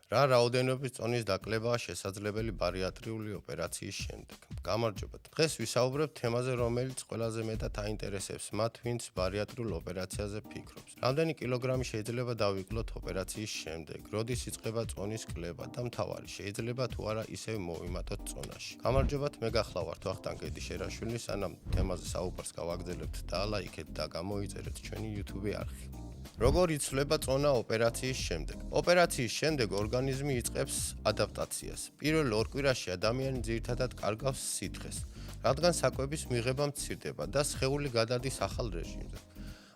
რა რაოდენობის წონის დაკლებაა შესაძლებელი ბარიატრიული ოპერაციის შემდეგ. გამარჯობა. დღეს ვისაუბრებ თემაზე, რომელიც ყველაზე მეტად აინტერესებს მათ, ვინც ბარიატრიულ ოპერაციაზე ფიქრობს. რამდენი კილოგრამი შეიძლება დავიკლოთ ოპერაციის შემდეგ, როდის იწყება წონის კლება და მთავარი, შეიძლება თუ არა ისევ მოვიმატოთ წონაში. გამარჯობათ, მე გახლავართ ვახტანგ გედიშერაშვილი, სანამ თემაზე საუბარს გავაგრძელებთ და ლაიქეთ და გამოიწერეთ ჩვენი YouTube არხი. როგორ იცვლება წონა ოპერაციის შემდეგ? ოპერაციის შემდეგ ორგანიზმი იწყებს ადაპტაციას. პირველ 2 კვირაში ადამიანი ძირითადად კარგავს სითხეს, რადგან საკვების მიღება მცირდება და სხეული გადადის ახალ რეჟიმზე.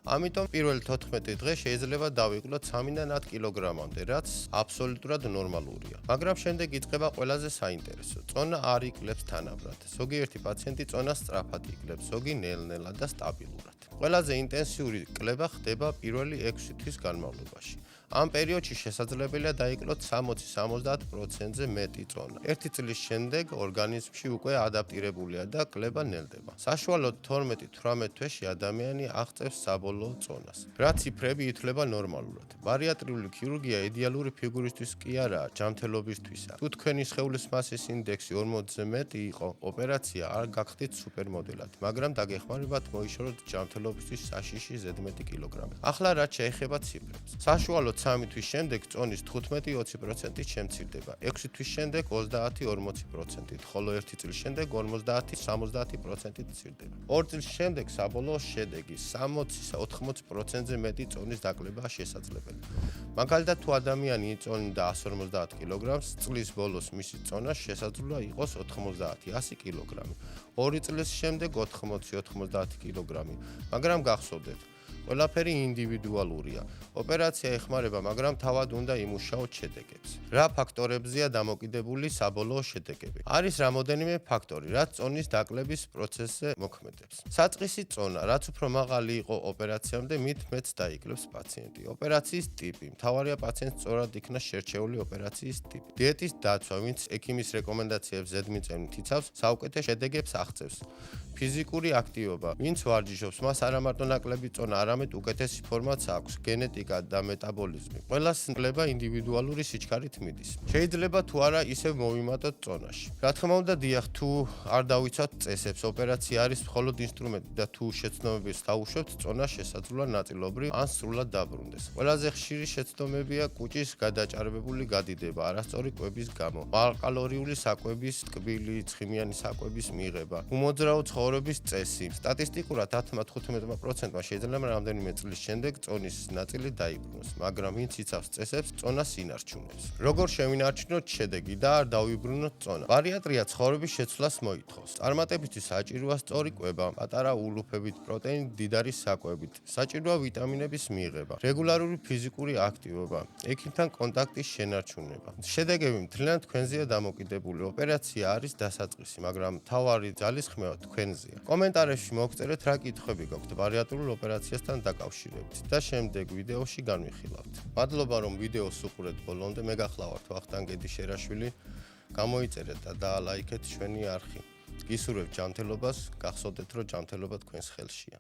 ამიტომ პირველ 14 დღე შეიძლება დავიკლოთ 3-დან 10 კილოგრამამდე, რაც აბსოლუტურად ნორმალურია. მაგრამ შემდეგ იწყება ყველაზე საინტერესო. წონა არ იკლებს თანაბრად. ზოგიერთი პაციენტი წონას სწრაფად იკლებს, ზოგი ნელ-ნელა და სტაბილურად. ყველაზე ინტენსიური კლება ხდება პირველი 6 თვის განმავლობაში. ამ პერიოდში შესაძლებელია დაიკლოთ 60-70%-ზე მეტი წონა. 1 წლის შემდეგ ორგანიზმში უკვე ადაპტირებულია და კლება ნელდება. საშუალოდ 12-18 თვეში ადამიანი აღწევს საბოლოო წონას. რა ციფრები ითვლება ნორმალურად? ბარიატრიული ქირურგია იდეალური ფიგურისთვის კი არაა, ჯანმრთელობისთვისა. თუ თქვენი სხეულის მასის ინდექსი 40-ზე მეტი იყო, ოპერაცია არ გახდით სუპერმოდელად, მაგრამ დაგეხმარებათ მოიშოროთ ჯანმრთელობისთვის საშიში ზედმეტი კილოგრამი. ახლა რაც შეეხება ციფრებს. საშუალოდ 3 თვის შემდეგ წონის 15-20%-ით შემცირდება, 6 თვის შემდეგ 30-40%-ით, ხოლო 1 წლის შემდეგ 50-70%-ით მცირდება. 2 წლის შემდეგ საბოლოო შედეგი 60-80%-ზე მეტი წონის დაკლებაა შესაძლებელი. მაგალითად, თუ ადამიანი იწონიდა 150 კილოგრამს, წლის ბოლოს მისი წონა შესაძლოა იყოს 90-100 კილოგრამი. 2 წლის შემდეგ 80-90 კილოგრამი, მაგრამ გახსოვდეთ, ყველაფერი ინდივიდუალურია. ოპერაცია ეხმარება, მაგრამ თავად უნდა იმუშაოთ შედეგებს. რა ფაქტორებზეა დამოკიდებული საბოლოო შედეგები? არის რამოდენიმე ფაქტორი, რაც წონის დაკლების პროცესზე მოქმედებს. საწყისი წონა, რაც უფრო მაღალი იყო ოპერაციამდე, მით მეტს დაიკლებს პაციენტი. ოპერაციის ტიპი, მთავარია პაციენტს სწორად იქნა შერჩეული ოპერაციის ტიპი. დიეტის დაცვა, ვინც ექიმის რეკომენდაციებს ზედმიწევნით იცავს, საუკეთესო შედეგებს აღწევს. ფიზიკური აქტივობა, ვინც ვარჯიშობს, მას არა მარტო ნაკლები წონა, არამედ უკეთესი ფორმაც აქვს, გენეტიკა და მეტაბოლიზმი. ყველას კლება ინდივიდუალური სიჩქარით მიდის. შეიძლება თუ არა ისევ მოვიმატოთ წონაში. რა თქმა უნდა, დიახ, თუ არ დავიცავთ წესებს, ოპერაცია არის მხოლოდ ინსტრუმენტი და თუ შეცდომებს დავუშვებთ, წონა შესაძლოა ნაწილობრივ ან სრულად დაბრუნდეს. ყველაზე ხშირი შეცდომებია კუჭის გადაჭარბებული გადიდება არასწორი კვების გამო, მაღალკალორიული საკვების, ტკბილი, ცხიმიანი საკვების მიღება, უმოძრაო ცხოვრების წესი. სტატისტიკურად 10-15%-მა შეიძლება რამდენიმე წლის შემდეგ წონის ნაწილი დაიბრუნოს, მაგრამ ვინც იცავს წესებს, წონას ინარჩუნებს. როგორ შევინარჩუნოთ შედეგი და არ დავიბრუნოთ წონა? ბარიატრია ცხოვრების შეცვლას მოითხოვს. წარმატებისთვის საჭიროა სწორი კვება, პატარა ულუფებით, პროტეინით მდიდარი საკვებით, საჭიროა ვიტამინების მიღება, რეგულარული ფიზიკური აქტივობა, ექიმთან კონტაქტის შენარჩუნება. შედეგები მთლიანად თქვენზეა დამოკიდებული. ოპერაცია არის დასაწყისი, მაგრამ მთავარი ძალისხმევა თქვენზეა. კომენტარებში მოგწერეთ, რა კითხვები გაქვთ ბარიატრიულ ოპერაციასთან დაკავშირებით და შემდეგ ვიდეოში განვიხილავთ. მადლობა, რომ ვიდეოს უყურეთ ბოლომდე. მე გახლავართ ვახტანგ გედიშერაშვილი. გამოიწერეთ და დაალაიქეთ ჩვენი არხი. გისურვებთ ჯანმრთელობას, გახსოვდეთ, რომ ჯანმრთელობა თქვენს ხელშია.